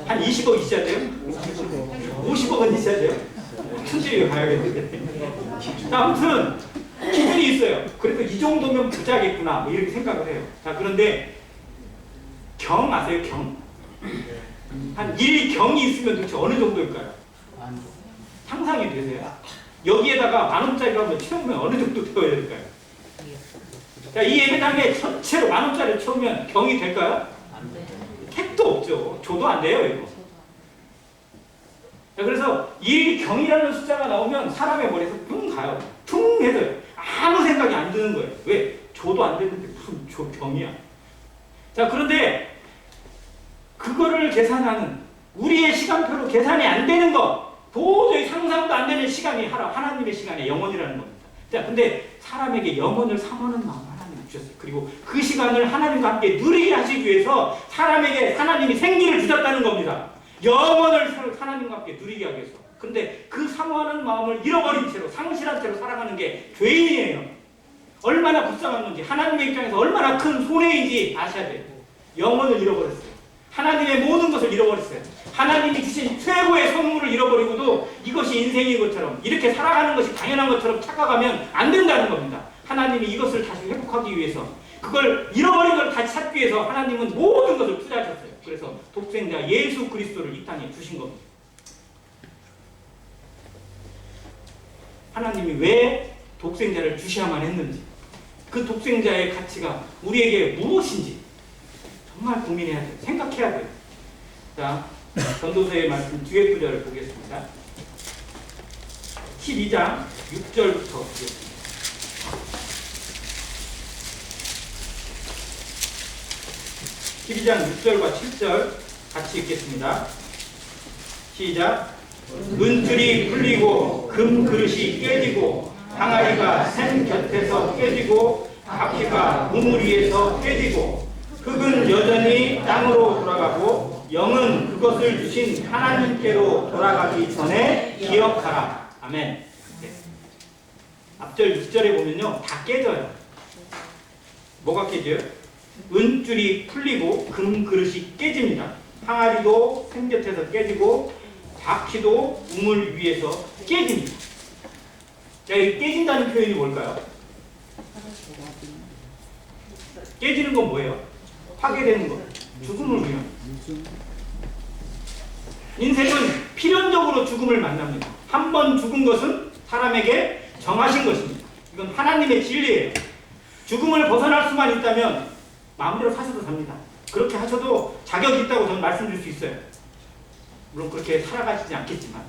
A: 한 20억 있어야 돼요? 50억은 있어야 돼요? 천지에 가야겠는데. 자, 아무튼 기준이 있어요. 그래서 이 정도면 부자겠구나 뭐 이렇게 생각을 해요. 자, 그런데 경 아세요? 경? 한 1경이 있으면 도대체 어느 정도일까요? 상상이 되세요? 여기에다가 10,000원짜리로 한번 채우면 어느 정도 되어야 될까요? 자, 이 예배당에 전체로 10,000원짜리를 채우면 경이 될까요? 택도 없죠. 줘도 안 돼요, 이거. 자, 그래서 1경이라는 숫자가 나오면 사람의 머리에서 퉁 가요. 퉁 해서 아무 생각이 안 드는 거예요. 왜? 줘도 안 되는데 무슨 경이야. 자, 그런데 그거를 계산하는, 우리의 시간표로 계산이 안 되는 것, 도저히 상상도 안 되는 시간이 하나님의 시간에 영혼이라는 겁니다. 자, 근데 사람에게 영혼을 사모하는 마음을 하나님이 주셨어요. 그리고 그 시간을 하나님과 함께 누리게 하시기 위해서 사람에게 하나님이 생기를 주셨다는 겁니다. 영혼을 하나님과 함께 누리게 하기 위해서. 근데 그 사모하는 마음을 잃어버린 채로, 상실한 채로 살아가는 게 죄인이에요. 얼마나 불쌍한 건지, 하나님의 입장에서 얼마나 큰 손해인지 아셔야 돼요. 영혼을 잃어버렸어요. 하나님의 모든 것을 잃어버렸어요. 하나님이 주신 최고의 선물을 잃어버리고도 이것이 인생인 것처럼, 이렇게 살아가는 것이 당연한 것처럼 착각하면 안 된다는 겁니다. 하나님이 이것을 다시 회복하기 위해서, 그걸 잃어버린 걸 다시 찾기 위해서 하나님은 모든 것을 투자하셨어요. 그래서 독생자 예수 그리스도를 이 땅에 주신 겁니다. 하나님이 왜 독생자를 주셔야만 했는지, 그 독생자의 가치가 우리에게 무엇인지 정말 고민해야 돼요. 생각해야 돼요. 자, 전도서의 말씀 뒤에 구절을 보겠습니다. 12장 6절부터 보겠습니다. 12장 6절과 7절 같이 읽겠습니다. 시작. 은줄이 풀리고 금 그릇이 깨지고 항아리가 샘 곁에서 깨지고 바퀴가 우물 위에서 깨지고 흙은 여전히 땅으로 돌아가고 영은 그것을 주신 하나님께로 돌아가기 전에 기억하라. 아멘. 네. 앞절 6절에 보면요, 다 깨져요. 뭐가 깨져요? 은줄이 풀리고 금 그릇이 깨집니다. 항아리도 샘 곁에서 깨지고 바퀴도 우물 위에서 깨집니다. 자, 이 깨진다는 표현이 뭘까요? 깨지는 건 뭐예요? 파괴되는 거. 죽음을 위한. 인생은 필연적으로 죽음을 만납니다. 한 번 죽은 것은 사람에게 정하신 것입니다. 이건 하나님의 진리예요. 죽음을 벗어날 수만 있다면 마음대로 사셔도 삽니다. 그렇게 하셔도 자격이 있다고 저는 말씀드릴 수 있어요. 물론 그렇게 살아가시지 않겠지만.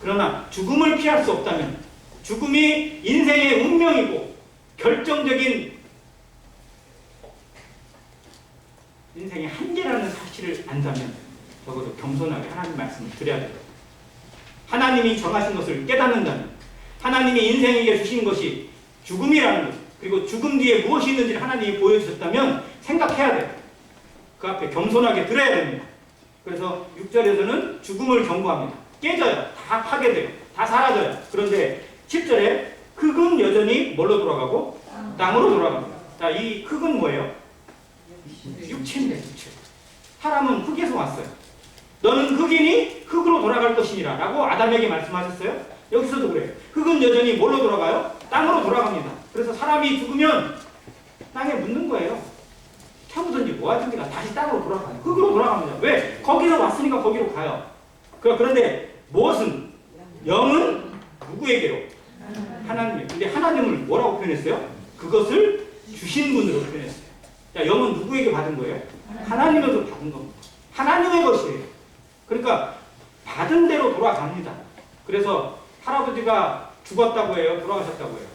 A: 그러나 죽음을 피할 수 없다면, 죽음이 인생의 운명이고 결정적인 인생의 한계라는 사실을 안다면 적어도 겸손하게 하나님 말씀을 드려야 돼요. 하나님이 정하신 것을 깨닫는다면, 하나님이 인생에게 주신 것이 죽음이라는 것, 그리고 죽음 뒤에 무엇이 있는지를 하나님이 보여주셨다면 생각해야 돼요. 그 앞에 겸손하게 들어야 됩니다. 그래서 6절에서는 죽음을 경고합니다. 깨져요. 다 파괴돼요. 다 사라져요. 그런데 7절에 흙은 여전히 뭘로 돌아가고? 땅으로 돌아갑니다. 자, 이 흙은 뭐예요? 육체입니다. 육체. 사람은 흙에서 왔어요. 너는 흙이니 흙으로 돌아갈 것이니라 라고 아담에게 말씀하셨어요. 여기서도 그래요. 흙은 여전히 뭘로 돌아가요? 땅으로 돌아갑니다. 그래서 사람이 죽으면 땅에 묻는 거예요. 태우든지 뭐하든지가 다시 땅으로 돌아가요. 흙으로 돌아갑니다. 왜? 거기서 왔으니까 거기로 가요. 그런데 무엇은? 영은 누구에게로? 하나님. 근데 하나님을 뭐라고 표현했어요? 그것을 주신 분으로 표현했어요. 자, 영은 누구에게 받은 거예요? 하나님에서 받은 겁니다. 하나님의 것이에요. 그러니까 받은 대로 돌아갑니다. 그래서 할아버지가 죽었다고 해요? 돌아가셨다고 해요?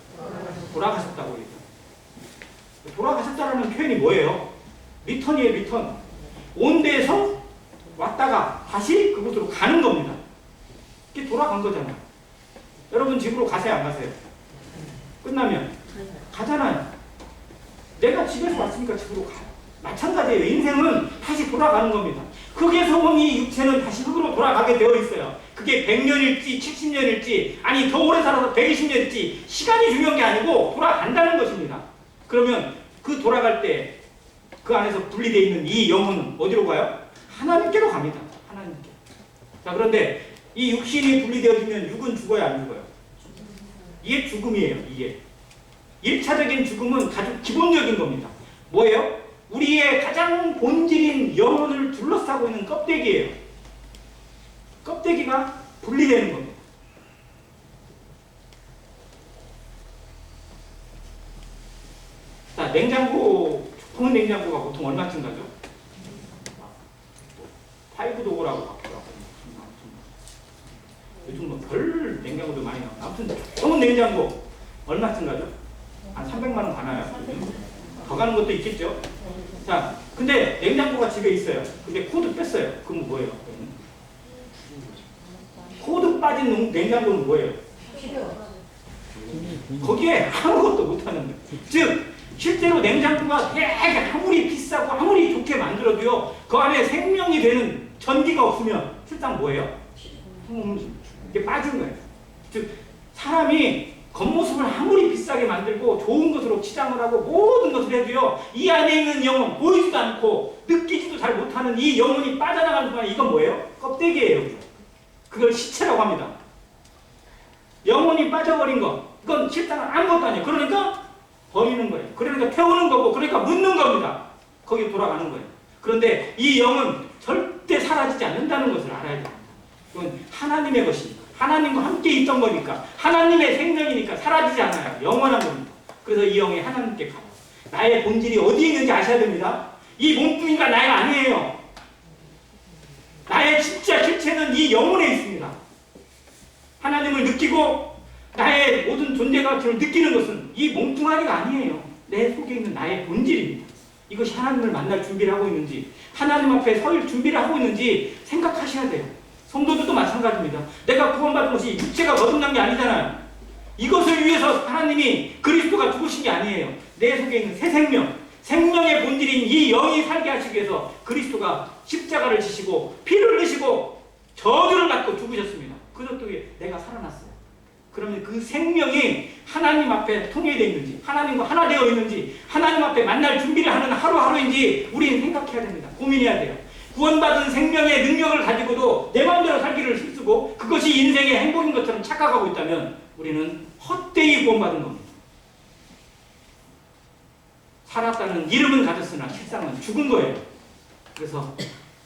A: 돌아가셨다고 해요. 돌아가셨다는 표현이 뭐예요? 리턴이에요, 리턴. 온 데에서 왔다가 다시 그곳으로 가는 겁니다. 이게 돌아간 거잖아요. 여러분 집으로 가세요, 안 가세요? 끝나면 가잖아요. 내가 집에서 왔으니까 집으로 가요. 마찬가지예요. 인생은 다시 돌아가는 겁니다. 흙에서 온 이 육체는 다시 흙으로 돌아가게 되어 있어요. 그게 100년일지 70년일지 아니 더 오래 살아서 120년일지 시간이 중요한 게 아니고 돌아간다는 것입니다. 그러면 그 돌아갈 때 그 안에서 분리되어 있는 이 영혼은 어디로 가요? 하나님께로 갑니다. 하나님께. 자, 그런데 이 육신이 분리되어지면 육은 죽어야 안 죽어요? 이게 죽음이에요. 이게 1차적인 죽음은 아주 기본적인 겁니다. 뭐예요? 우리의 가장 본질인 영혼을 둘러싸고 있는 껍데기예요. 껍데기가 분리되는 겁니다. 자, 냉장고, 좋은 냉장고가 보통 얼마쯤 가죠? 5도고라고 바꾸라고. 요즘 뭐 별 냉장고도 많이 나와요. 아무튼 좋은 냉장고 얼마쯤 가죠? 한 300만 원 가나요? 더 가는 것도 있겠죠? 자, 근데 냉장고가 집에 있어요. 근데 코드 뺐어요. 그럼 뭐예요? 코드 빠진 냉장고는 뭐예요? 거기에 아무것도 못하는 거예요. 즉, 실제로 냉장고가 되게 아무리 비싸고 아무리 좋게 만들어도요, 그 안에 생명이 되는 전기가 없으면 실상 뭐예요? 이게 빠진 거예요. 즉, 사람이 겉모습을 아무리 비싸게 만들고 좋은 것으로 치장을 하고 모든 것을 해도요, 이 안에 있는 영혼, 보이지도 않고 느끼지도 잘 못하는 이 영혼이 빠져나가는 순간 이건 뭐예요? 껍데기예요. 그걸 시체라고 합니다. 영혼이 빠져버린 것, 이건 실상은 아무것도 아니에요. 그러니까 버리는 거예요. 그러니까 태우는 거고, 그러니까 묻는 겁니다. 거기 돌아가는 거예요. 그런데 이 영은 절대 사라지지 않는다는 것을 알아야 됩니다. 이건 하나님의 것입니다. 하나님과 함께 있던 거니까, 하나님의 생명이니까 사라지지 않아요. 영원한 겁니다. 그래서 이 영이 하나님께 가요. 나의 본질이 어디에 있는지 아셔야 됩니다. 이 몸뚱이가 나가 아니에요. 나의 진짜 실체는 이 영혼에 있습니다. 하나님을 느끼고 나의 모든 존재 가치를 느끼는 것은 이 몸뚱아리가 아니에요. 내 속에 있는 나의 본질입니다. 이것이 하나님을 만날 준비를 하고 있는지, 하나님 앞에 설 준비를 하고 있는지 생각하셔야 돼요. 성도들도 마찬가지입니다. 내가 구원받은 것이 육체가 거듭난 게 아니잖아요. 이것을 위해서 하나님이 그리스도가 죽으신 게 아니에요. 내 속에 있는 새 생명, 생명의 본질인 이 영이 살게 하시기 위해서 그리스도가 십자가를 지시고 피를 흘리시고 저주를 받고 죽으셨습니다. 그렇기에 내가 살아났어요. 그러면 그 생명이 하나님 앞에 통일되어 있는지, 하나님과 하나 되어 있는지, 하나님 앞에 만날 준비를 하는 하루하루인지 우리는 생각해야 됩니다. 고민해야 돼요. 구원받은 생명의 능력을 가지고도 내 마음대로 살기를 힘쓰고 그것이 인생의 행복인 것처럼 착각하고 있다면 우리는 헛되이 구원받은 겁니다. 살았다는 이름은 가졌으나 실상은 죽은 거예요. 그래서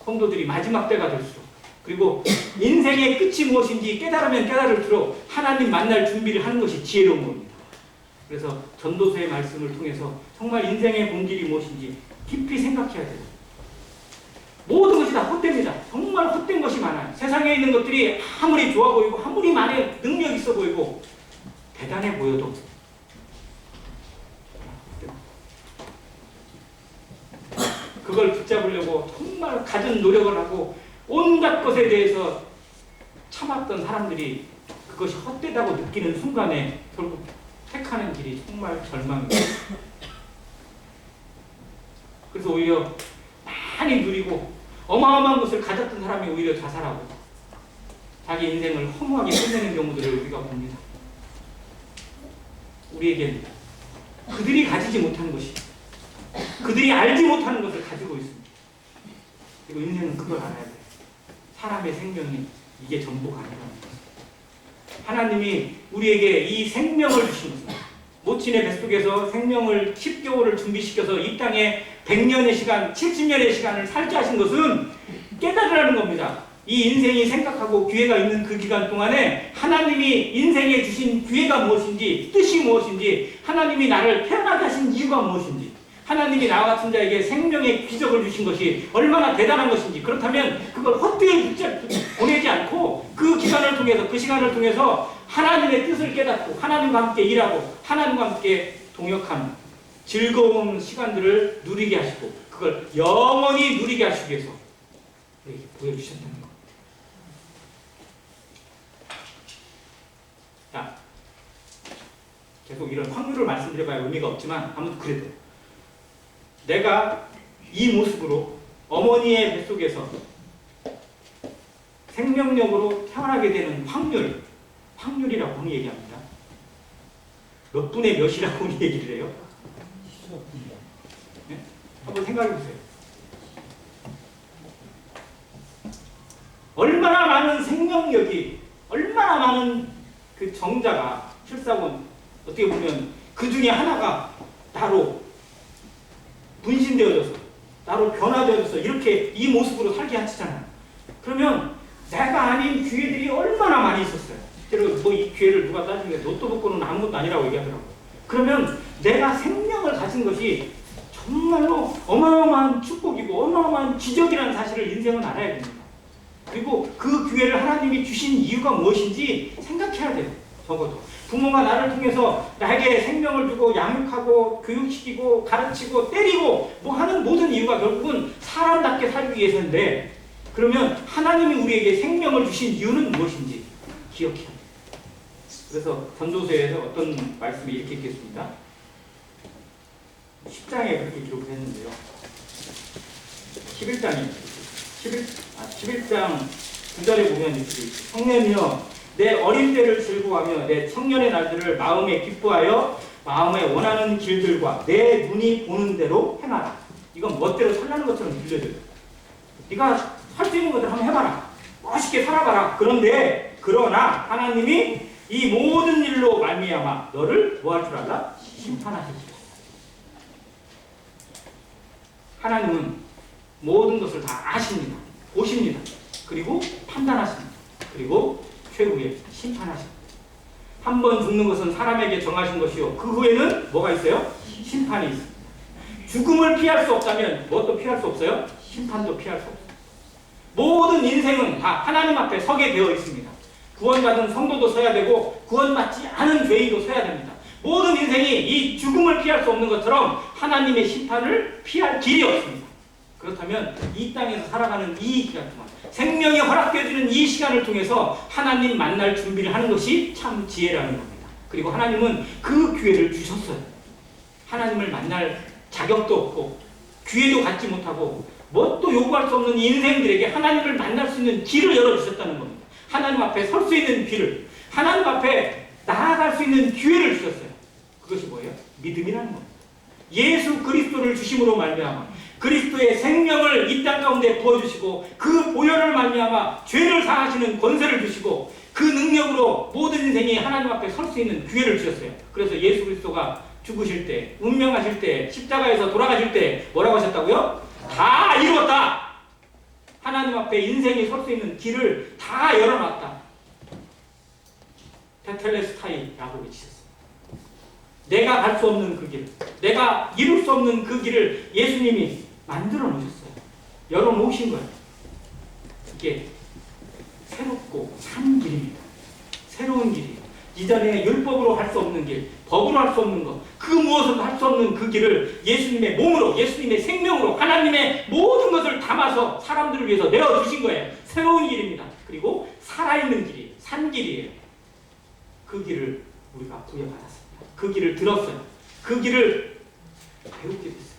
A: 성도들이 마지막 때가 될수록, 그리고 인생의 끝이 무엇인지 깨달으면 깨달을수록 하나님 만날 준비를 하는 것이 지혜로운 겁니다. 그래서 전도서의 말씀을 통해서 정말 인생의 본질이 무엇인지 깊이 생각해야 돼요. 모든 것이 다 헛됩니다. 정말 헛된 것이 많아요. 세상에 있는 것들이 아무리 좋아 보이고 아무리 많이 능력 있어 보이고 대단해 보여도 그걸 붙잡으려고 정말 갖은 노력을 하고 온갖 것에 대해서 참았던 사람들이 그것이 헛되다고 느끼는 순간에 결국 택하는 길이 정말 절망입니다. 그래서 오히려 많이 누리고 어마어마한 것을 가졌던 사람이 오히려 자살하고 자기 인생을 허무하게 끝내는 경우들을 우리가 봅니다. 우리에겐 그들이 가지지 못한 것이, 그들이 알지 못하는 것을 가지고 있습니다. 그리고 인생은 그걸 알아야 돼요. 사람의 생명이 이게 전부가 아니라는 것. 하나님이 우리에게 이 생명을 주신 것입니다. 모친의 뱃속에서 생명을 10개월을 준비시켜서 이 땅에 100년의 시간, 70년의 시간을 살게 하신 것은 깨달으라는 겁니다. 이 인생이 생각하고 기회가 있는 그 기간 동안에 하나님이 인생에 주신 기회가 무엇인지, 뜻이 무엇인지, 하나님이 나를 태어나게 하신 이유가 무엇인지, 하나님이 나와 같은 자에게 생명의 기적을 주신 것이 얼마나 대단한 것인지, 그렇다면 그걸 헛되이 보내지 않고 그 기간을 통해서, 그 시간을 통해서 하나님의 뜻을 깨닫고 하나님과 함께 일하고 하나님과 함께 동역하는 즐거운 시간들을 누리게 하시고 그걸 영원히 누리게 하시기 위해서 우리에게 보여주셨다는 것. 자, 계속 이런 확률을 말씀드려봐야 의미가 없지만 아무튼 그래도 내가 이 모습으로 어머니의 뱃속에서 생명력으로 태어나게 되는 확률이라고 얘기합니다. 몇 분의 몇이라고 얘기를 해요? 네? 한번 생각해 보세요. 얼마나 많은 생명력이, 얼마나 많은 그 정자가 실상은 어떻게 보면 그 중에 하나가 나로 분신되어져서, 나로 변화되어져서 이렇게 이 모습으로 살게 하시잖아요. 그러면 내가 아닌 기회들이 얼마나 많이 있었어요. 실제로 뭐 이 기회를 누가 따지는 게 로또 복권은 아무것도 아니라고 얘기하더라고요. 그러면 내가 생명을 가진 것이 정말로 어마어마한 축복이고 어마어마한 기적이라는 사실을 인생은 알아야 됩니다. 그리고 그 기회를 하나님이 주신 이유가 무엇인지 생각해야 돼요. 적어도 부모가 나를 통해서 나에게 생명을 주고 양육하고 교육시키고 가르치고 때리고 뭐 하는 모든 이유가 결국은 사람답게 살기 위해서인데, 그러면 하나님이 우리에게 생명을 주신 이유는 무엇인지 기억해야 돼요. 그래서 전도서에서 어떤 말씀이 이렇게 있겠습니다. 10장에 그렇게 기록을 했는데요. 11장 9절에 보면 이렇게 있어요. 청년이여 내 어린 때를 즐거워하며 내 청년의 날들을 마음에 기뻐하여 마음에 원하는 길들과 내 눈이 보는 대로 행하라. 이건 멋대로 살라는 것처럼 들려져요. 네가 할 수 있는 것들 한번 해봐라. 멋있게 살아봐라. 그러나 하나님이 이 모든 일로 말미암아 너를 뭐 할 줄 알라? 심판하실 줄 알라. 하나님은 모든 것을 다 아십니다. 보십니다. 그리고 판단하십니다. 그리고 최후에 심판하십니다. 한 번 죽는 것은 사람에게 정하신 것이요. 그 후에는 뭐가 있어요? 심판이 있습니다. 죽음을 피할 수 없다면 무엇도 피할 수 없어요? 심판도 피할 수 없어요. 모든 인생은 다 하나님 앞에 서게 되어 있습니다. 구원받은 성도도 서야 되고 구원받지 않은 죄인도 서야 됩니다. 모든 인생이 이 죽음을 피할 수 없는 것처럼 하나님의 심판을 피할 길이 없습니다. 그렇다면 이 땅에서 살아가는 이 기간 동안 생명이 허락되어지는 이 시간을 통해서 하나님 만날 준비를 하는 것이 참 지혜라는 겁니다. 그리고 하나님은 그 기회를 주셨어요. 하나님을 만날 자격도 없고 기회도 갖지 못하고 뭣도 요구할 수 없는 인생들에게 하나님을 만날 수 있는 길을 열어주셨다는 겁니다. 하나님 앞에 설 수 있는 길을, 하나님 앞에 나아갈 수 있는 기회를 주셨어요. 그것이 뭐예요? 믿음이라는 겁니다. 예수 그리스도를 주심으로 말미암아 그리스도의 생명을 이 땅 가운데 부어주시고 그 보혈을 말미암아 죄를 사하시는 권세를 주시고 그 능력으로 모든 인생이 하나님 앞에 설 수 있는 기회를 주셨어요. 그래서 예수 그리스도가 죽으실 때, 운명하실 때, 십자가에서 돌아가실 때 뭐라고 하셨다고요? 다 이루었다. 하나님 앞에 인생이 설 수 있는 길을 다 열어놨다. 테텔레스타이라고 외치셨어요. 내가 갈 수 없는 그 길, 내가 이룰 수 없는 그 길을 예수님이 만들어 놓으셨어요. 열어놓으신 거예요. 이게 새롭고 산 길입니다. 새로운 길이에요. 이전에 율법으로 할 수 없는 길, 법으로 할 수 없는 것, 그 무엇으로 할 수 없는 그 길을 예수님의 몸으로, 예수님의 생명으로 하나님의 모든 것을 담아서 사람들을 위해서 내어주신 거예요. 새로운 길입니다. 그리고 살아있는 길이에요. 산 길이에요. 그 길을 우리가 부여받았습니다. 그 길을 들었어요. 그 길을 배우게 됐어요.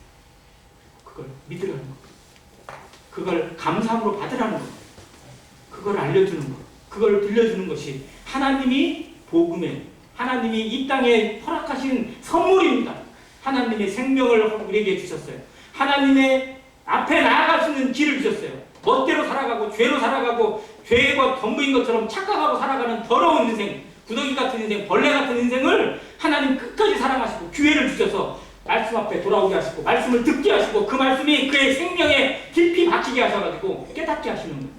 A: 그걸 믿으라는 것, 그걸 감사함으로 받으라는 것, 그걸 알려주는 것, 그걸 들려주는 것이 하나님이 복음에, 하나님이 이 땅에 허락하신 선물입니다. 하나님의 생명을 우리에게 주셨어요. 하나님의 앞에 나아갈 수 있는 길을 주셨어요. 멋대로 살아가고 죄로 살아가고 죄가 전부인 것처럼 착각하고 살아가는 더러운 인생, 구더기 같은 인생, 벌레 같은 인생을 하나님 끝까지 사랑하시고 기회를 주셔서 말씀 앞에 돌아오게 하시고 말씀을 듣게 하시고 그 말씀이 그의 생명에 깊이 박히게 하셔가지고 깨닫게 하시는 거예요.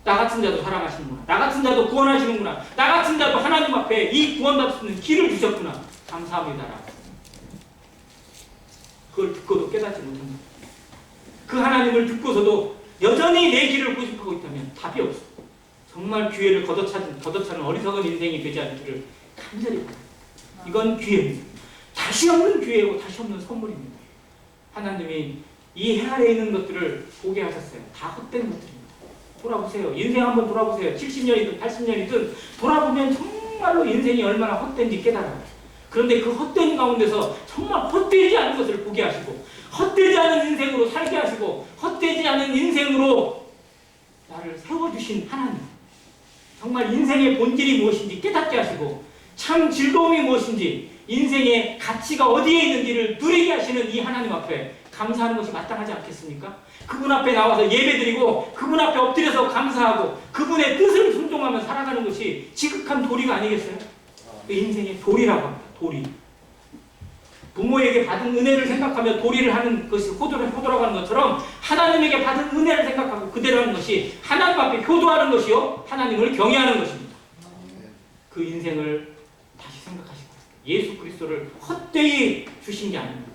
A: 나 같은 자도 사랑하시는구나. 나 같은 자도 구원하시는구나. 나 같은 자도 하나님 앞에 이 구원받을 수 있는 길을 주셨구나. 감사합니다. 그걸 듣고도 깨닫지 못합니다. 그 하나님을 듣고서도 여전히 내 길을 고집하고 있다면 답이 없어. 정말 기회를 걷어차는 어리석은 인생이 되지 않기를 간절히 바랍니다. 이건 기회입니다. 다시 없는 기회고 다시 없는 선물입니다. 하나님이 이 해 아래에 있는 것들을 보게 하셨어요. 다 헛된 것들입니다. 돌아보세요. 인생 한번 돌아보세요. 70년이든 80년이든 돌아보면 정말로 인생이 얼마나 헛된지 깨달아요. 그런데 그 헛된 가운데서 정말 헛되지 않은 것을 보게 하시고 헛되지 않은 인생으로 살게 하시고 헛되지 않은 인생으로 나를 세워주신 하나님, 정말 인생의 본질이 무엇인지 깨닫게 하시고 참 즐거움이 무엇인지 인생의 가치가 어디에 있는지를 누리게 하시는 이 하나님 앞에 감사하는 것이 마땅하지 않겠습니까? 그분 앞에 나와서 예배드리고 그분 앞에 엎드려서 감사하고 그분의 뜻을 순종하며 살아가는 것이 지극한 도리가 아니겠어요? 그 인생의 도리라고 합니다. 도리. 부모에게 받은 은혜를 생각하며 도리를 하는 것이 호돌아가는 것처럼 하나님에게 받은 은혜를 생각하고 그대로 하는 것이 하나님 앞에 효도하는 것이요 하나님을 경외하는 것입니다. 그 인생을 다시 생각하시고 예수 그리스도를 헛되이 주신 게 아닙니다.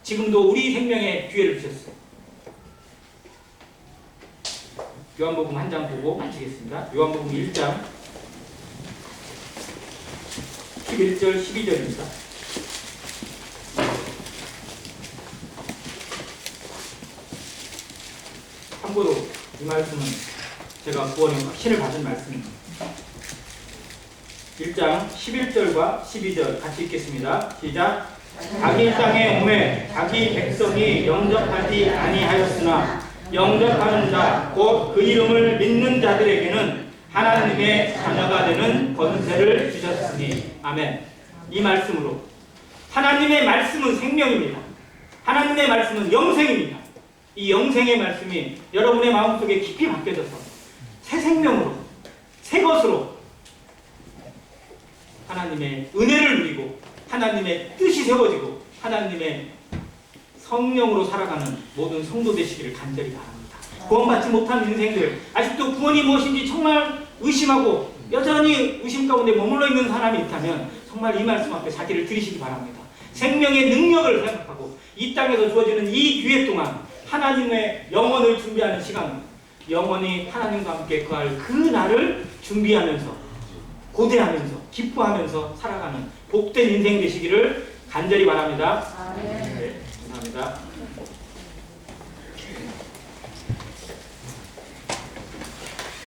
A: 지금도 우리 생명에 기회를 주셨어요. 요한복음 한 장 보고 마치겠습니다. 요한복음 1장 11절 12절입니다. 참고로 이 말씀은 제가 구원의 확신을 받은 말씀입니다. 1장 11절과 12절 같이 읽겠습니다. 시작. 자기 땅에 오매 자기 백성이 영접하지 아니하였으나 영접하는 자 곧 그 이름을 믿는 자들에게는 하나님의 자녀가 되는 권세를 주셨으니. 아멘. 이 말씀으로 하나님의 말씀은 생명입니다. 하나님의 말씀은 영생입니다. 이 영생의 말씀이 여러분의 마음속에 깊이 박혀져서 새 생명으로 새 것으로 하나님의 은혜를 누리고 하나님의 뜻이 세워지고 하나님의 성령으로 살아가는 모든 성도 되시기를 간절히 바랍니다. 구원받지 못한 인생들, 아직도 구원이 무엇인지 정말 의심하고 여전히 의심 가운데 머물러 있는 사람이 있다면 정말 이 말씀 앞에 자기를 들이시기 바랍니다. 생명의 능력을 생각하고 이 땅에서 주어지는 이 기회 동안 하나님의 영혼을 준비하는 시간, 영원히 하나님과 함께 거할 그 날을 준비하면서 고대하면서 기뻐하면서 살아가는 복된 인생 되시기를 간절히 바랍니다. 네, 감사합니다.